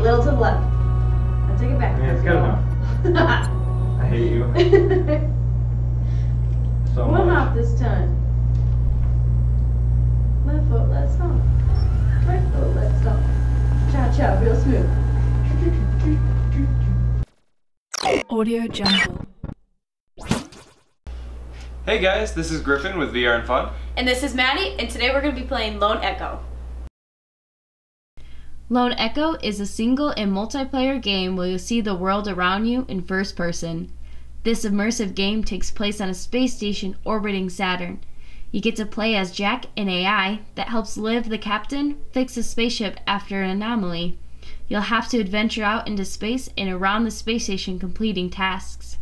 little to the left. Now take it back. Yeah, it's good enough. I hate you. So One much. hop this time. Left foot, let's stop. Right foot, let's stop. Cha-cha, real smooth. Audio Jungle. Hey guys, this is Griffin with VR and Fun. And this is Maddie, and today we're going to be playing Lone Echo. Lone Echo is a single and multiplayer game where you'll see the world around you in first person. This immersive game takes place on a space station orbiting Saturn. You get to play as Jack, an AI that helps Liv, the captain, fix a spaceship after an anomaly. You'll have to adventure out into space and around the space station completing tasks.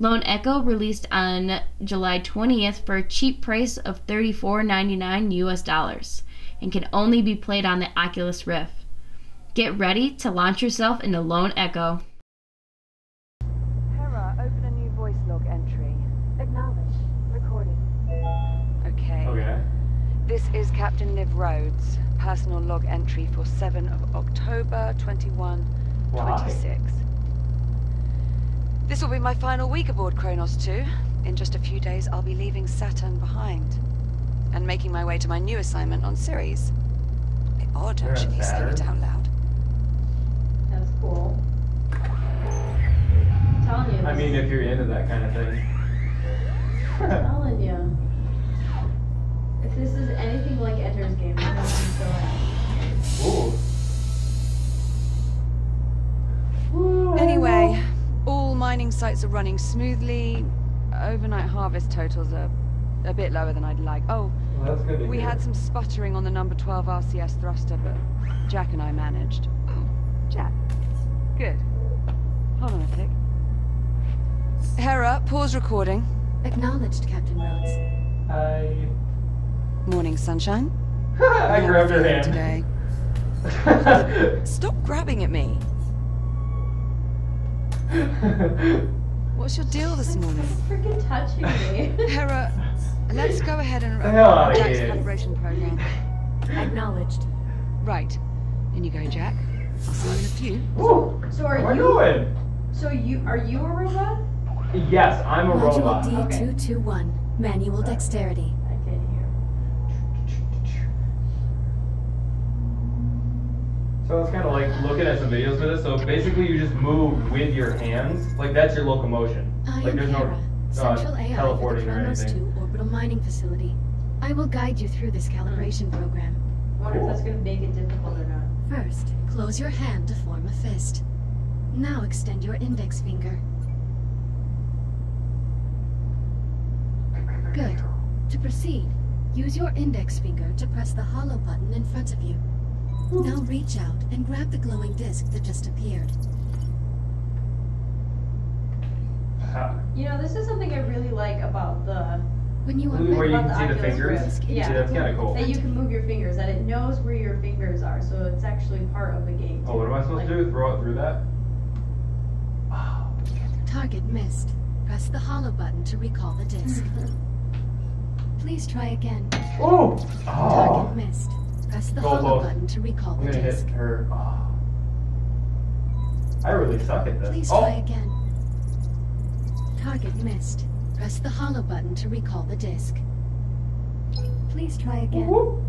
Lone Echo released on July 20th for a cheap price of $34.99 US and can only be played on the Oculus Rift. Get ready to launch yourself into Lone Echo. Hera, open a new voice log entry. Acknowledge. Recording. Okay. Okay. This is Captain Liv Rhodes. Personal log entry for 7 of October 2126. This will be my final week aboard Kronos 2. In just a few days, I'll be leaving Saturn behind and making my way to my new assignment on Ceres. A bit odd, You're on actually, saying it out loud. That's cool. I'm telling you. I mean, if you're into that kind of thing. I'm telling you. If this is anything like Ender's Game, I'm gonna be so happy. Ooh. Anyway, all mining sites are running smoothly. Overnight harvest totals are a bit lower than I'd like. Oh, Well, that's good to we hear. had some sputtering on the number 12 RCS thruster, but Jack and I managed. Oh, Jack. Good. Hold on a tick. Hera, pause recording. Acknowledged, Captain Rhodes. Morning, sunshine. I How grabbed are you her feeling hand. Today? Stop grabbing at me. What's your deal this morning? Freaking touching me. Hera, let's go ahead and The hell outta Jack's here. calibration program. Acknowledged. Right. In you go, Jack. I'll see you in a few. Ooh. So Where am I are you? going? So are you a robot? Yes, I'm a Module robot. D221. Manual dexterity. I can hear. So I was kind of like looking at some videos for this. So basically, you just move with your hands. Like that's your locomotion. I Like am there's Hera, no Central AI for the teleporting or Kronos anything. 2 orbital mining facility. I will guide you through this calibration program. I wonder if that's gonna make it difficult or not. First, close your hand to form a fist. Now extend your index finger. Good. To proceed, use your index finger to press the hollow button in front of you. Now reach out and grab the glowing disc that just appeared. You know, this is something I really like about the When you are Where you ready, can see the Oculus fingers. Rift. Yeah. See, that's kind of cool. that you can move your fingers, that it knows where your fingers are, so it's actually part of the game. Oh, what am I supposed to do? Throw it through that? Wow. target missed. Press the hollow button to recall the disc. Please try again. Ooh! Target Oh! missed. Press the Go hollow both. button to recall I'm the gonna disc. hit her. Oh. I really suck at this. Please Oh! try again. Target missed. Press the hollow button to recall the disc. Please try again. Whoop.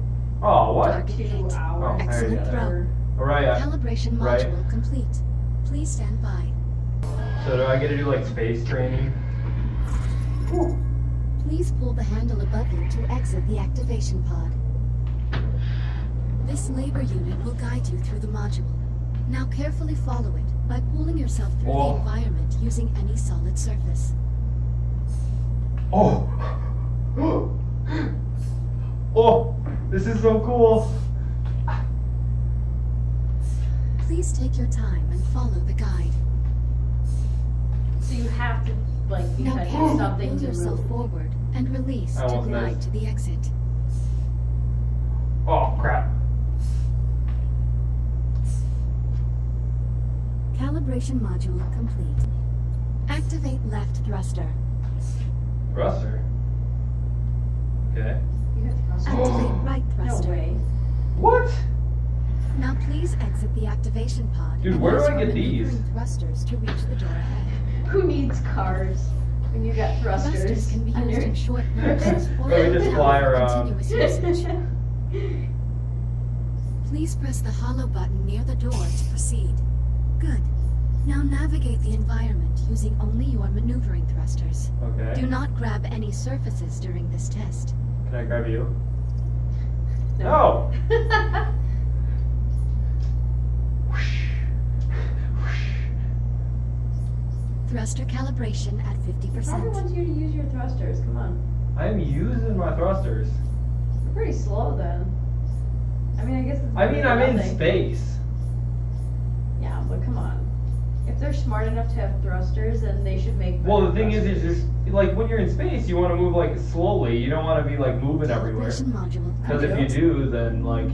Oh, what? Target hit. Oh, there you Excellent go. throw. Alright, Calibration right. module complete. Please stand by. So do I get to do like space training? Please pull the handle above you to exit the activation pod. This labor unit will guide you through the module. Now carefully follow it by pulling yourself through Oh. the environment using any solid surface. Oh! Oh! This is so cool! Please take your time and follow the guide. So you have to, like, be Now touching carefully something pull to yourself move. forward and release I to almost glide missed. to the exit. Oh, crap. Calibration module complete. Activate left thruster. Thruster? Okay. You have to cross Activate right No thruster. way. What? Now please exit the activation pod. Dude, and where do use I your get these? maneuvering thrusters to reach the door ahead. Who needs cars when you got thrusters? Thrusters can be on used your- in short bursts or Let me just fly around. continuous usage. Please press the hollow button near the door to proceed. Good. Now navigate the environment using only your maneuvering thrusters. Okay. Do not grab any surfaces during this test. Can I grab you? No! Thruster calibration at Probably 50%. wants you to use your thrusters. Come on. I'm using my thrusters. You're pretty slow then. I mean, I guess it's I mean, I'm in nothing. space. Yeah, but come on. If they're smart enough to have thrusters, then they should make. Well, better the thing is thrusters. just like when you're in space, you want to move like slowly. You don't want to be like moving everywhere. Calibration module. Because if you do, then like,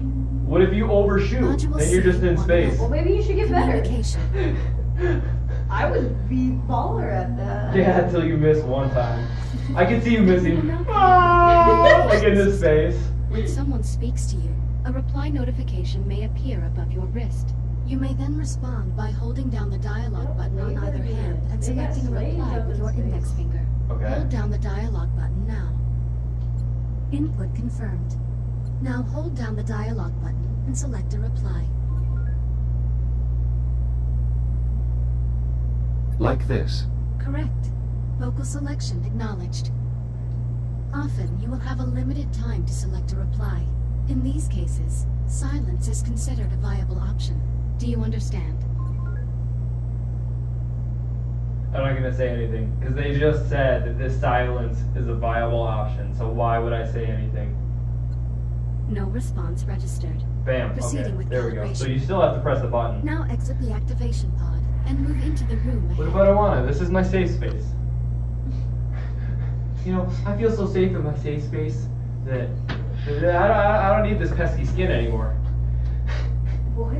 what if you overshoot? Module Then you're just in C, space. Well, maybe you should get better. Communication. I would be baller at that. Yeah, until you miss one time. I can see you missing. Now Like into space. When someone speaks to you, a reply notification may appear above your wrist. You may then respond by holding down the dialogue button on either hand and selecting a reply with your index finger. Okay. Hold down the dialogue button now. Input confirmed. Now hold down the dialogue button and select a reply. Like this. Correct. Vocal selection acknowledged. Often, you will have a limited time to select a reply. In these cases, silence is considered a viable option. Do you understand? I'm not gonna say anything because they just said that this silence is a viable option. So why would I say anything? No response registered. Bam. Proceeding Okay. with There we go. So calibration. you still have to press the button. Now exit the activation pod and move into the room What ahead. if I don't want it? This is my safe space. You know, I feel so safe in my safe space that I don't need this pesky skin anymore. What?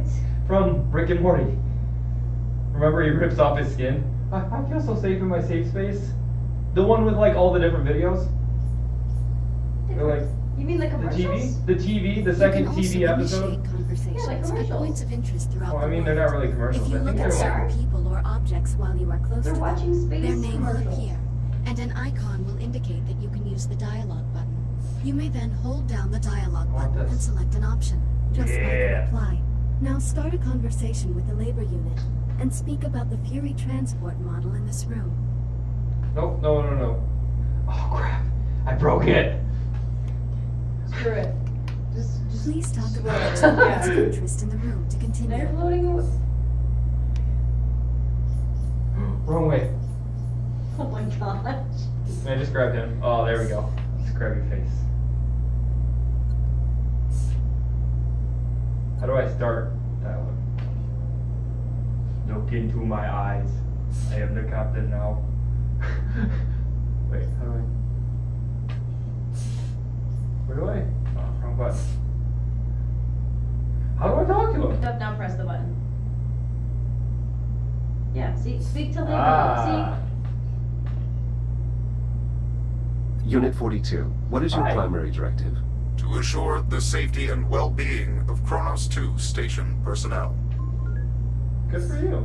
From Rick and Morty. Remember he rips off his skin? I feel so safe in my safe space. The one with like all the different videos. They're like You mean the the commercials? TV, the second You can TV also episode. initiate conversations Yeah, like at commercials. points of interest throughout Well, I the mean, world. they're not really If commercials. you I think look they're at like. certain people or objects while you are close They're to watching them, space their name will commercials. appear, and an icon will indicate that you can use the dialogue button. You may then hold down the dialogue I want button this. and select an option, just like a Yeah. reply. Now start a conversation with the labor unit, and speak about the Fury transport model in this room. Nope, no. Oh crap! I broke it. Screw it. Just Please talk screw about it. the two points of Yeah. interest in the room to They're continue. floating. Wrong way. Oh my gosh. Can I just grab him? Oh, there we go. Just grab your face. How do I start dialogue? Look into my eyes. I am the captain now. Wait, how do I? Where do I? Oh, wrong button. How do I talk to him? Now press the button. Yeah, see, speak to labor. Ah. Unit 42. What is your Hi. primary directive? To assure the safety and well-being of Kronos 2 station personnel. Good for you.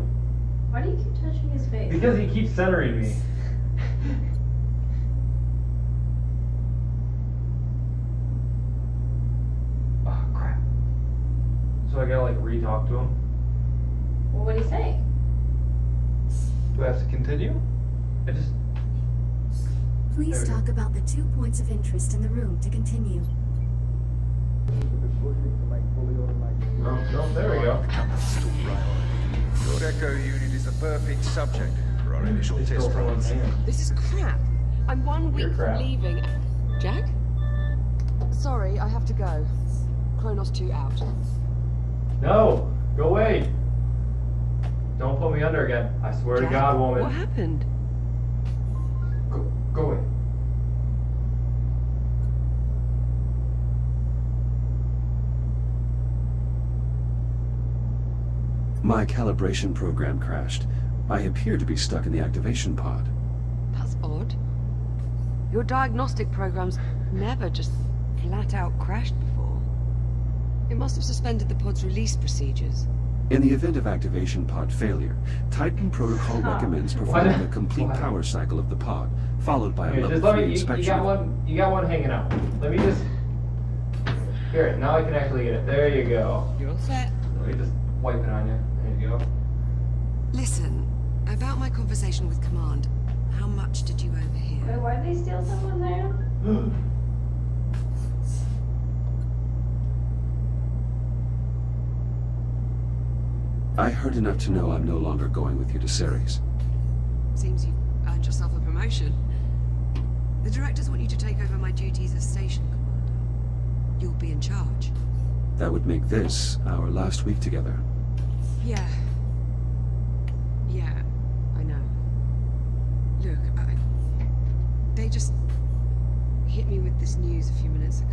Why do you keep touching his face? Because he keeps centering me. Oh crap. So I gotta like re-talk to him? Well, what do you say? Do I have to continue? I just... Please There we talk about the 2 points of interest in the room to continue. Oh, there we go. Your Echo unit is the perfect subject for our initial It's test still from runs. his hand. This is crap. I'm 1 week You're from crap. leaving. Jack? Sorry, I have to go. Kronos 2 out. No! Go away! Don't put me under again. I swear to Jack, God, woman. What happened? Go away. My calibration program crashed. I appear to be stuck in the activation pod. That's odd. Your diagnostic programs never just flat out crashed before. It must have suspended the pod's release procedures. In the event of activation pod failure, Titan Protocol recommends performing a complete power cycle of the pod, folled by a Here, level just let 3 me, inspection. you got one hanging out. Let me just, here, now I can actually get it. There you go. You're all set. Let me just wipe it on you. There you go. Listen, about my conversation with Command, how much did you overhear? Wait, why did they steal someone's item? I heard enough to know I'm no longer going with you to Ceres. Seems you've earned yourself a promotion. The directors want you to take over my duties as station commander. You'll be in charge. That would make this our last week together. Yeah. Yeah, I know. Look, they just hit me with this news a few minutes ago.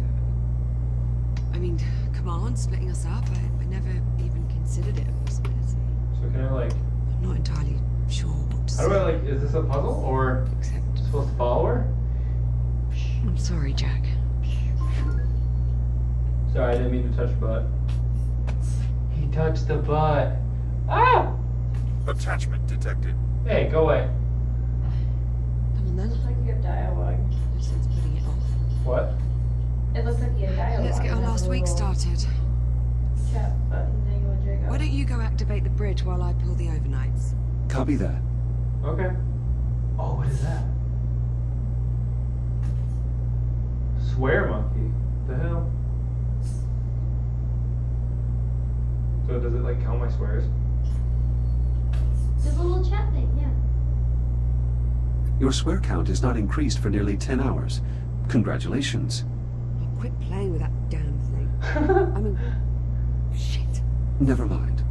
I mean, Command splitting us up, I never even considered it a possibility. So can I like... I'm not entirely sure what to say. How do I like, is this a puzzle or supposed to follow her? I'm sorry, Jack. Sorry, I didn't mean to touch butt. He touched the butt. Ah! Attachment detected. Hey, go away. Come on then. Looks like you have dialogue. No sense putting it off. What? It looks like you have dialogue. Let's get our last week started. Chat button thing with Jacob. Why don't you go activate the bridge while I pull the overnights? Copy that. Okay. Oh, what is that? Swear monkey. The hell? So does it like count my swears? There's a little chat thing, yeah. Your swear count is not increased for nearly 10 hours. Congratulations. Oh, quit playing with that damn thing. I mean, shit. Never mind.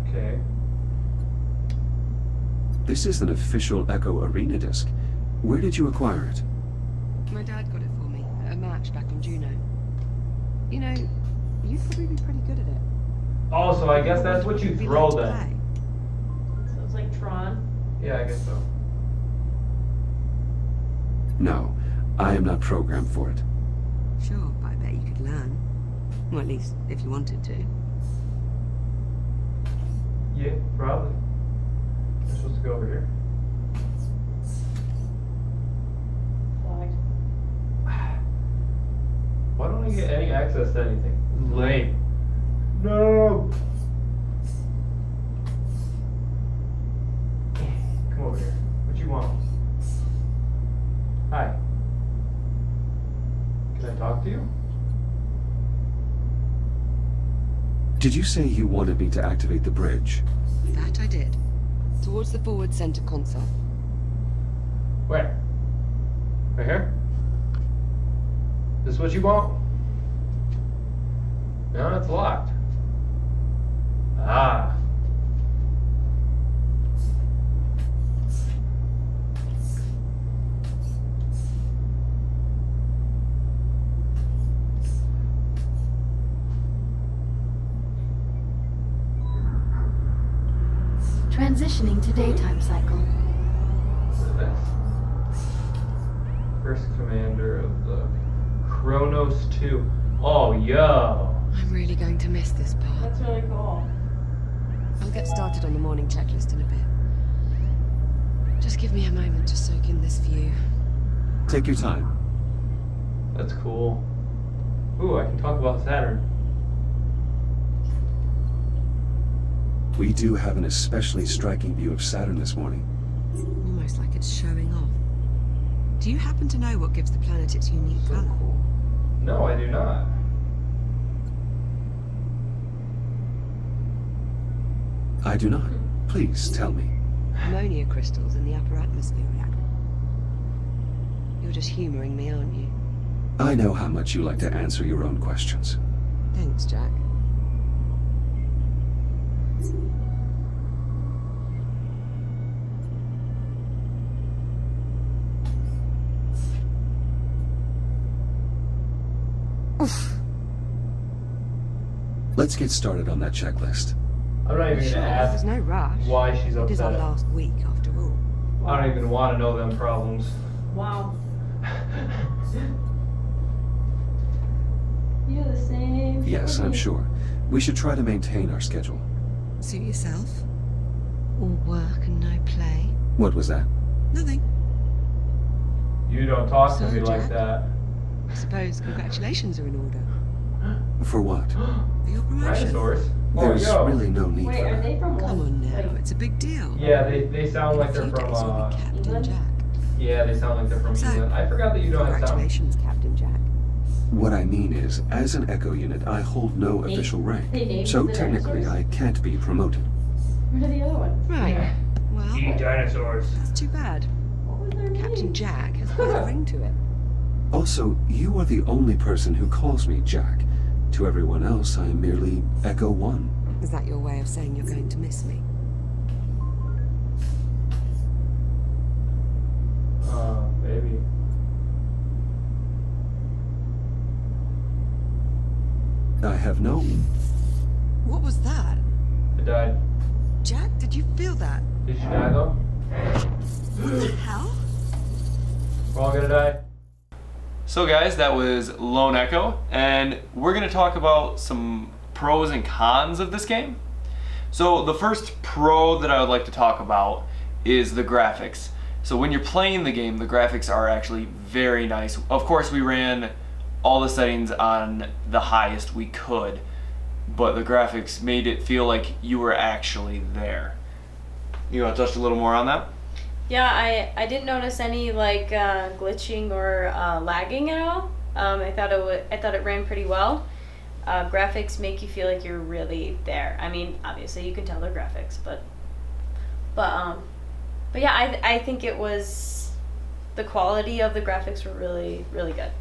Okay. This is an official Echo Arena disc. Where did you acquire it? My dad got it for me at a match back on Juno. You know, you'd probably be pretty good at it. Oh, so I guess that's what you throw then. So it's like Tron. Yeah, I guess so. No, I am not programmed for it. Sure, but I bet you could learn. Well, at least if you wanted to. Yeah, probably. I'm supposed to go over here. Flagged. Why don't I get any access to anything? This is lame. No! Come over here. What you want? Hi. Can I talk to you? Did you say you wanted me to activate the bridge? That I did. Towards the forward center console. Where? Right here? This what you want? No, it's locked. Ah. Transitioning to daytime cycle. What is this? First commander of the Kronos 2. Oh, yo. I'm really going to miss this part. That's really cool. I'll get started on the morning checklist in a bit. Just give me a moment to soak in this view. Take your time. That's cool. Ooh, I can talk about Saturn. We do have an especially striking view of Saturn this morning. Almost like it's showing off. Do you happen to know what gives the planet its unique So color? cool. No, I do not. I do not. Please tell me. Ammonia crystals in the upper atmosphere react. You're just humoring me, aren't you? I know how much you like to answer your own questions. Thanks, Jack. Let's get started on that checklist. I'm not even Sure, gonna ask there's no rush. why she's It is our upset. last week, after all. I don't even want to know them problems. Wow. You do the same. Yes, I'm sure. We should try to maintain our schedule. Suit yourself. All work and no play. What was that? Nothing. You don't talk to So, me like Jack? that. I suppose congratulations are in order. For what? For your promotion. Dinosaurs. There's yo. really no need Wait, for are that. they from Come on now, like, it's a big deal. Yeah, they sound like they're In a few from, days we'll be Captain England? Jack. yeah, they sound like they're from So, England. I forgot that you don't have sound. Congratulations, Captain Jack. What I mean is, as an Echo unit, I hold no official rank. they named So the technically, dinosaurs? I can't be promoted. What are the other ones? Right. Yeah. Well, Eat dinosaurs. that's too bad. What was their Captain name? Jack has quite a ring to it. Also, you are the only person who calls me Jack. To everyone else, I am merely Echo 1. Is that your way of saying you're going to miss me? Maybe. I have no... What was that? I died. Jack, did you feel that? Did you die though? What the hell? We're all gonna die. So guys, that was Lone Echo, and we're gonna talk about some pros and cons of this game. So the first pro that I would like to talk about is the graphics. So when you're playing the game, the graphics are actually very nice. Of course, we ran all the settings on the highest we could, but the graphics made it feel like you were actually there. You want to touch a little more on that? Yeah, I didn't notice any like glitching or lagging at all. I thought it ran pretty well. Graphics make you feel like you're really there. I mean, obviously you can tell they're graphics, but yeah, I think it was, the quality of the graphics were really good,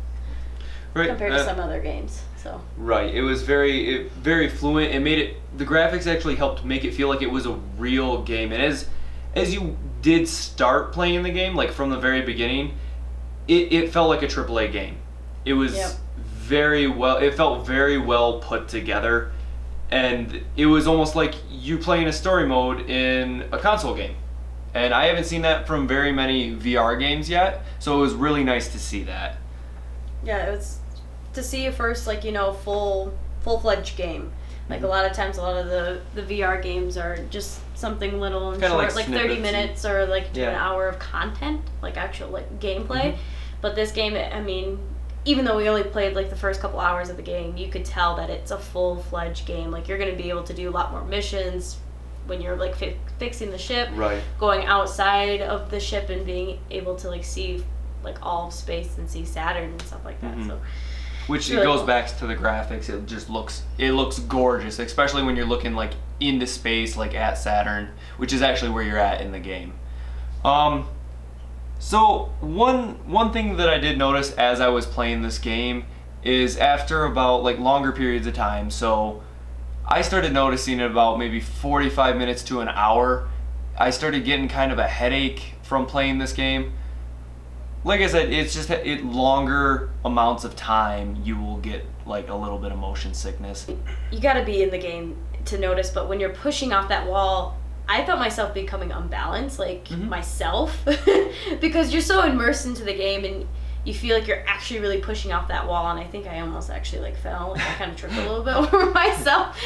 Right. compared to some other games. So Right. It was very fluent. It made it, the graphics actually helped make it feel like it was a real game. And as you did start playing the game, like from the very beginning, it felt like a AAA game. It was it felt very well put together, and it was almost like you playing a story mode in a console game. And I haven't seen that from very many VR games yet, so it was really nice to see that. yeah, it was to see a first, like, you know, full-fledged game. Like a lot of times, a lot of the VR games are just something little and Kinda short, like like 30 snippets minutes or like to Yeah. an hour of content, like actual like gameplay. But this game, I mean, even though we only played like the first couple hours of the game, you could tell that it's a full-fledged game. Like you're going to be able to do a lot more missions when you're like fixing the ship, Right. going outside of the ship and being able to like see like all of space and see Saturn and stuff like that. So Which really it goes cool. back to the graphics. It just looks gorgeous, especially when you're looking like into space, like at Saturn, which is actually where you're at in the game. So one thing that I did notice as I was playing this game is after about like longer periods of time. So I started noticing at about maybe 45 minutes to an hour, I started getting kind of a headache from playing this game. Like I said, it's just longer amounts of time you will get like a little bit of motion sickness. You got to be in the game to notice, but when you're pushing off that wall, I felt myself becoming unbalanced, like myself, because you're so immersed into the game and you feel like you're actually really pushing off that wall. And I think I almost actually like fell, like I kind of tripped a little bit over myself,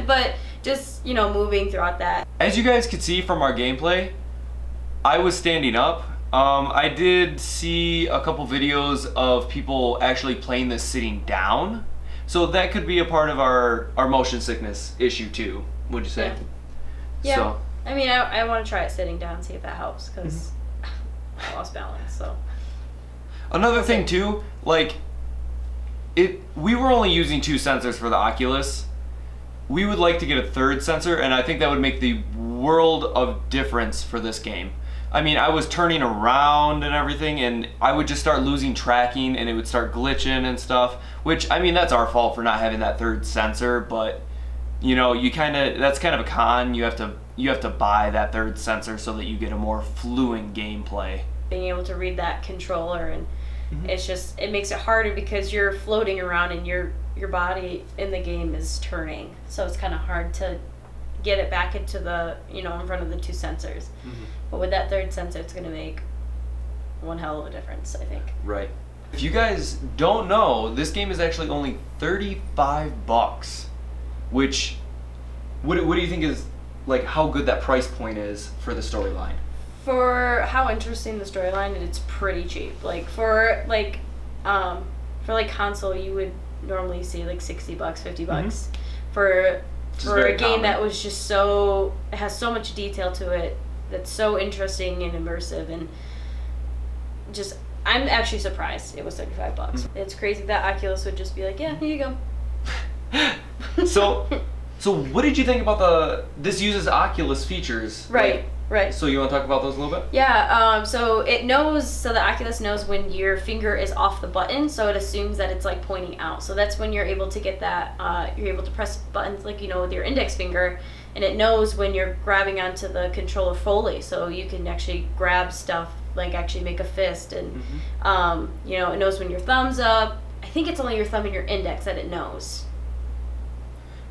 but just, you know, moving throughout that. As you guys could see from our gameplay, I was standing up. I did see a couple videos of people actually playing this sitting down, so that could be a part of our motion sickness issue too, would you say? Yeah. So. I mean, I want to try it sitting down, see if that helps, because I lost balance, so. Another thing too, like, we were only using 2 sensors for the Oculus. We would like to get a 3rd sensor, and I think that would make the world of difference for this game. I mean, I was turning around and everything, and I would just start losing tracking, and it would start glitching and stuff, which, I mean, that's our fault for not having that 3rd sensor, but, you know, that's kind of a con. You have to buy that 3rd sensor so that you get a more fluent gameplay. Being able to read that controller, and it's just, it makes it harder because you're floating around and your body in the game is turning, so it's kind of hard to get it back into the, you know, in front of the 2 sensors. But with that 3rd sensor, it's going to make one hell of a difference, I think. Right. If you guys don't know, this game is actually only $35, which, what do you think is, like, how good that price point is for the storyline? For how interesting the storyline, it's pretty cheap. Like, for console, you would normally see like $60, $50 for a game that was just so, it has so much detail to it, that's so interesting and immersive, and just, I'm actually surprised it was $35. It's crazy that Oculus would just be like, yeah, here you go. So what did you think about this uses Oculus features? Right. Right. So you want to talk about those a little bit? Yeah, so the Oculus knows when your finger is off the button, so it assumes that it's like pointing out. So that's when you're able to get that, you're able to press buttons like, with your index finger, and it knows when you're grabbing onto the controller fully, so you can actually grab stuff, like actually make a fist, and it knows when your thumb's up. I think it's only your thumb and your index that it knows.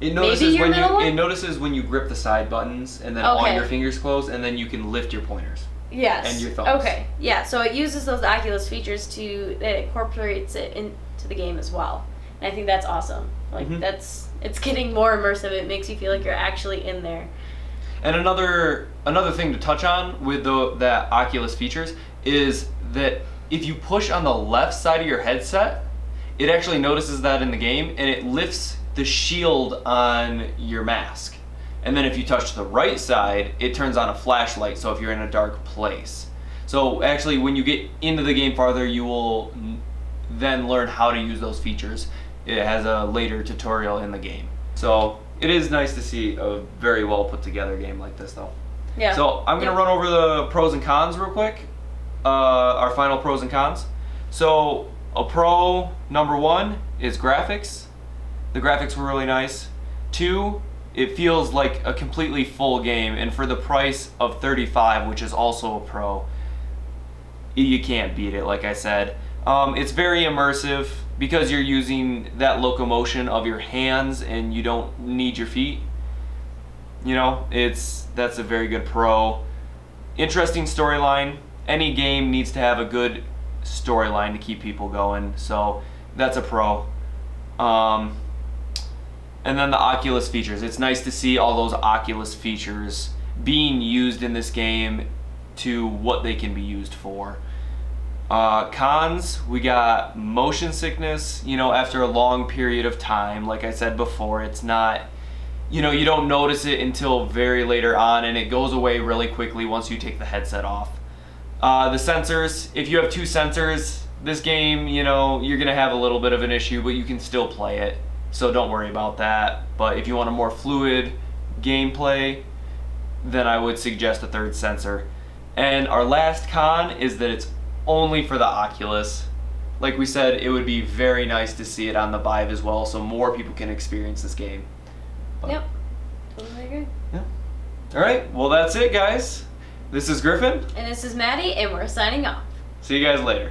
It notices when you grip the side buttons, and then all your fingers close, and then you can lift your pointers. Yes. And your thumbs. Okay. Yeah. So it uses those Oculus features it incorporates it into the game as well, and I think that's awesome. Like it's getting more immersive. It makes you feel like you're actually in there. And another thing to touch on with that Oculus features is that if you push on the left side of your headset, it actually notices that in the game, and it lifts the shield on your mask. And then if you touch the right side, it turns on a flashlight, so if you're in a dark place. So actually, when you get into the game farther, you will then learn how to use those features. It has a later tutorial in the game. So it is nice to see a very well put together game like this, though. Yeah. So I'm gonna run over the pros and cons real quick. Our final pros and cons. So a pro number 1 is graphics. The graphics were really nice. 2, it feels like a completely full game, and for the price of $35, which is also a pro, you can't beat it, like I said. It's very immersive because you're using that locomotion of your hands and you don't need your feet. That's a very good pro. Interesting storyline. Any game needs to have a good storyline to keep people going, so that's a pro. And then the Oculus features. It's nice to see all those Oculus features being used in this game to what they can be used for. Cons, we got motion sickness, after a long period of time. Like I said before, it's not, you don't notice it until very later on, and it goes away really quickly once you take the headset off. The sensors, if you have 2 sensors, this game, you're gonna have a little bit of an issue, but you can still play it. So don't worry about that. But if you want a more fluid gameplay, then I would suggest a 3rd sensor. And our last con is that it's only for the Oculus. Like we said, it would be very nice to see it on the Vive as well, so more people can experience this game. But, yep, totally agree. Yeah. All right, well that's it, guys. This is Griffin. And this is Maddie, and we're signing off. See you guys later.